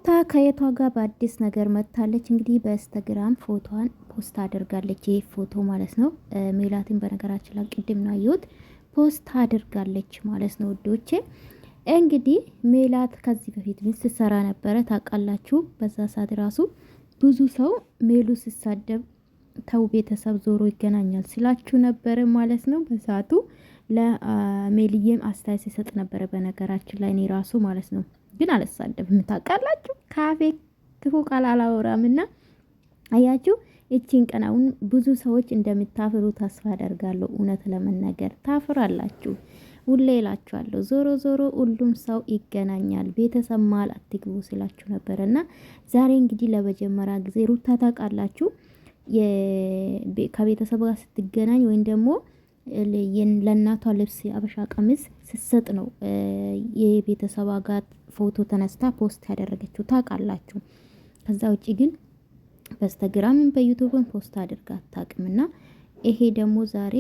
ሩታ ከየቷ ጋር በአዲስ ነገር መጥታለች። እንግዲህ በኢንስታግራም ፎቶዋን ፖስት አድርጋለች። ይህ ፎቶ ማለት ነው። ሜላትን በነገራችን ላይ ቅድም ነው ያየሁት ፖስት አድርጋለች ማለት ነው ውዶቼ። እንግዲህ ሜላት ከዚህ በፊት ምን ስትሰራ ነበረ ታውቃላችሁ? በዛ ሰዓት ራሱ ብዙ ሰው ሜሉ ሲሳደብ ተው ቤተሰብ ዞሮ ይገናኛል ስላችሁ ነበረ ማለት ነው። በሰዓቱ ለሜልዬም አስተያየት ሲሰጥ ነበረ በነገራችን ላይ እኔ ራሱ ማለት ነው። ግን አልሳደብም ታውቃላችሁ፣ ካፌ ክፉ ቃል አላወራምና አያችሁ። እቺን ቀን አሁን ብዙ ሰዎች እንደምታፍሩ ተስፋ አደርጋለሁ። እውነት ለመናገር ታፍራላችሁ። ሁሌ እላችኋለሁ፣ ዞሮ ዞሮ ሁሉም ሰው ይገናኛል፣ ቤተሰብ መሀል አትግቡ ስላችሁ ነበርና ዛሬ እንግዲህ ለመጀመሪያ ጊዜ ሩታ ታውቃላችሁ ከቤተሰብ ጋር ስትገናኝ ወይም ደግሞ ለእናቷ ልብስ አበሻ ቀሚስ ስትሰጥ ነው የቤተሰብ ጋር ፎቶ ተነስታ ፖስት ያደረገችው ታውቃላችሁ። ከዛ ውጪ ግን በኢንስታግራምም በዩቲዩብም ፖስት አድርጋ አታውቅምና ይሄ ደግሞ ዛሬ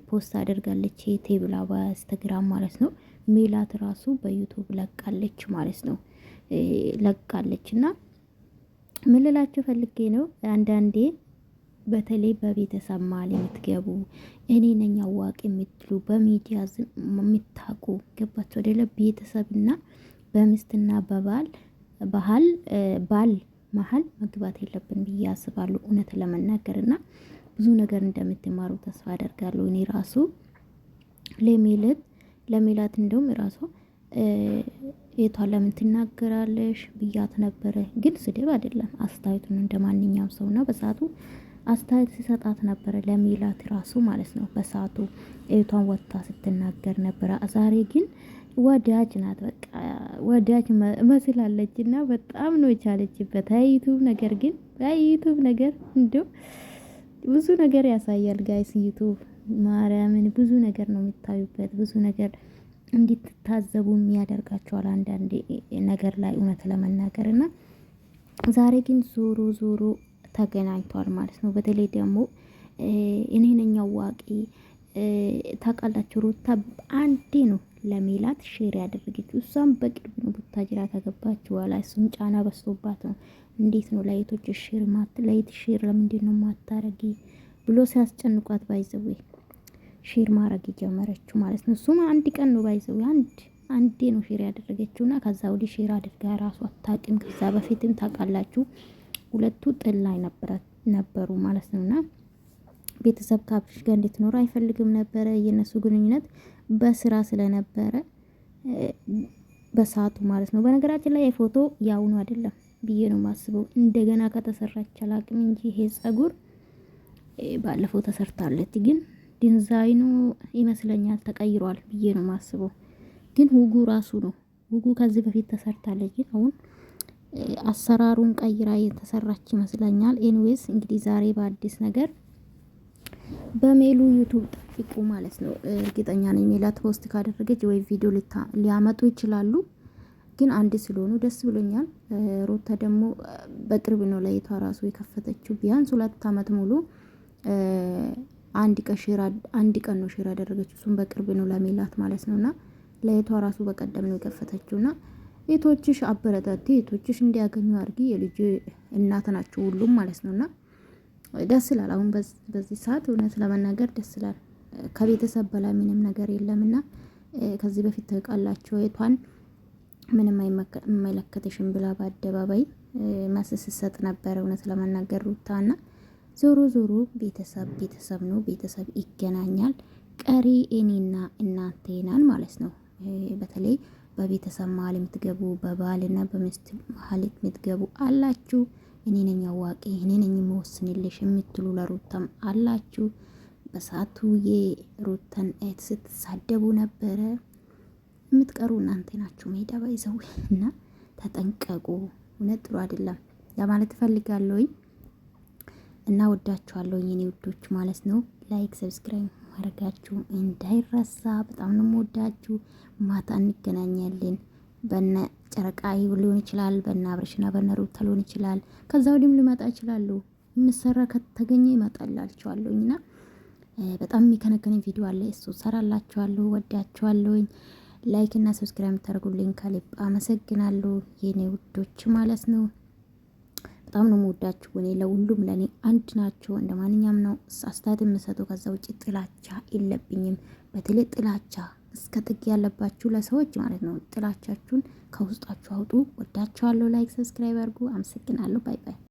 ፖስት አድርጋለች ቴብላ በኢንስታግራም ማለት ነው። ሜላት ራሱ በዩቲዩብ ለቃለች ማለት ነው። ለቃለችና ምን ልላችሁ ፈልጌ ነው አንዳንዴ በተለይ በቤተሰብ መሀል የምትገቡ እኔ ነኝ አዋቂ የምትሉ በሚዲያ የምታውቁ ገባችሁ አይደለ? ቤተሰብና በሚስትና ባል መሀል መግባት የለብን ብዬ አስባለሁ። እውነት ለመናገርና ብዙ ነገር እንደምትማሩ ተስፋ አደርጋለሁ። እኔ ራሱ ለሜላት እንደውም ራሷ የቷ ለምን ትናገራለሽ ብያት ነበረ። ግን ስድብ አይደለም አስተያየቱን እንደማንኛውም ሰውና በሰዓቱ አስተያየት ሲሰጣት ነበረ ለሜላት ራሱ ማለት ነው። በሰዓቱ እህቷን ወጥታ ስትናገር ነበረ። ዛሬ ግን ወዳጅ ናት፣ በቃ ወዳጅ መስላለች እና በጣም ነው የቻለችበት። ዩቲዩብ ነገር ግን ዩቲዩብ ነገር እንደው ብዙ ነገር ያሳያል ጋይስ። ዩቲዩብ ማርያምን ብዙ ነገር ነው የሚታዩበት፣ ብዙ ነገር እንድትታዘቡ ያደርጋቸዋል አንዳንድ ነገር ላይ እውነት ለመናገር እና ዛሬ ግን ዞሮ ተገናኝቷል ማለት ነው። በተለይ ደግሞ እኔ ነኝ አዋቂ ታውቃላችሁ። ሩታ አንዴ ነው ለሜላት ሼር ያደረገችው። እሷም በቅርብ ነው ቡታጅራ ከገባችው በኋላ እሱም ጫና በዝቶባት ነው። እንዴት ነው ለይቶች ሼር ሼር ለምንድን ነው ማታረጊ ብሎ ሲያስጨንቋት ባይዘው ሼር ማድረግ የጀመረችው ማለት ነው። እሱም አንድ ቀን ነው ባይዘው አንዴ ነው ሼር ያደረገችውና ከዛ ወዲህ ሼር አድርጋ ራሷ አታውቅም። ከዛ በፊትም ታውቃላችሁ ሁለቱ ጥል ላይ ነበሩ ማለት ነውና ቤተሰብ ከአብርሽ ጋር እንድትኖር አይፈልግም ነበረ። የነሱ ግንኙነት በስራ ስለነበረ በሰዓቱ ማለት ነው። በነገራችን ላይ የፎቶ ያውኑ አይደለም ብዬ ነው ማስበው። እንደገና ከተሰራች አላቅም እንጂ ይሄ ጸጉር ባለፈው ተሰርታለች፣ ግን ዲዛይኑ ይመስለኛል ተቀይሯል ብዬ ነው ማስበው። ግን ውጉ ራሱ ነው። ውጉ ከዚህ በፊት ተሰርታለች፣ ግን አሁን አሰራሩን ቀይራ የተሰራች ይመስለኛል። ኤኒዌይስ እንግዲህ ዛሬ በአዲስ ነገር በሜሉ ዩቲዩብ ጠብቁ ማለት ነው። እርግጠኛ ነኝ ሜላት ፖስት ካደረገች ወይ ቪዲዮ ሊያመጡ ይችላሉ። ግን አንድ ስለሆኑ ደስ ብሎኛል። ሩታ ደግሞ በቅርብ ነው ለይቷ ራሱ የከፈተችው። ቢያንስ 2 አመት ሙሉ አንድ ቀን ነው ሼር ያደረገችው። እሱም በቅርብ ነው ለሜላት ማለት ነውና ለይቷ ራሱ በቀደም ነው የከፈተችውና እህቶችሽ አበረታቲ፣ እህቶችሽ እንዲያገኙ አድርጊ። የልጅ እናት ናቸው ሁሉም ማለት ነውና ደስ ይላል። አሁን በዚህ ሰዓት እውነት ለመናገር ደስ ይላል። ከቤተሰብ በላይ ምንም ነገር የለምና ከዚህ በፊት ተቃላችሁ እህቷን ምንም አይመለከተሽም ብላ በአደባባይ መስስ ስትሰጥ ነበር። እውነት ለመናገር ሩታና ዞሮ ቤተሰብ ነው፣ ቤተሰብ ይገናኛል። ቀሪ እኔና እናንተ ነን ማለት ነው። በተለይ በቤተሰብ መሀል የምትገቡ በባልና በሚስት መሀል የምትገቡ አላችሁ። እኔ ነኝ አዋቂ እኔ ነኝ የምወስንልሽ የምትሉ ለሩታም አላችሁ። በሰዓቱ የሩታን እህት ስትሳደቡ ነበረ። የምትቀሩ እናንተ ናችሁ። ሜዳ ባይዘው እና ተጠንቀቁ። እውነት ጥሩ አይደለም ለማለት እፈልጋለሁኝ እና ወዳችኋለሁኝ የኔ ውዶች ማለት ነው። ላይክ ሰብስክራይብ ማድረጋችሁ እንዳይረሳ። በጣም ነው የምወዳችሁ። ማታ እንገናኛለን። በነ ጨረቃይ ሊሆን ይችላል፣ በነ አብርሽና በነ ሩታ ሊሆን ይችላል። ከዛ ወዲህም ሊመጣ ይችላሉ። የምሰራ ከተገኘ ይመጣላችኋለሁና በጣም የሚከነከነኝ ቪዲዮ አለ። እሱ ሰራላችኋለሁ። ወዳችኋለሁኝ። ላይክ እና ሰብስክራይብ የምታደርጉልኝ ከልብ አመሰግናለሁ የኔ ውዶች ማለት ነው። በጣም ነው የምወዳችሁ። እኔ ለሁሉም ለእኔ አንድ ናቸው። እንደ ማንኛውም ነው አስተያየት የምሰጠው። ከዛ ውጭ ጥላቻ የለብኝም። በተለይ ጥላቻ እስከ ጥግ ያለባችሁ ለሰዎች ማለት ነው፣ ጥላቻችሁን ከውስጣችሁ አውጡ። ወዳችኋለሁ። ላይክ ሰብስክራይብ አድርጉ። አመሰግናለሁ። ባይ ባይ።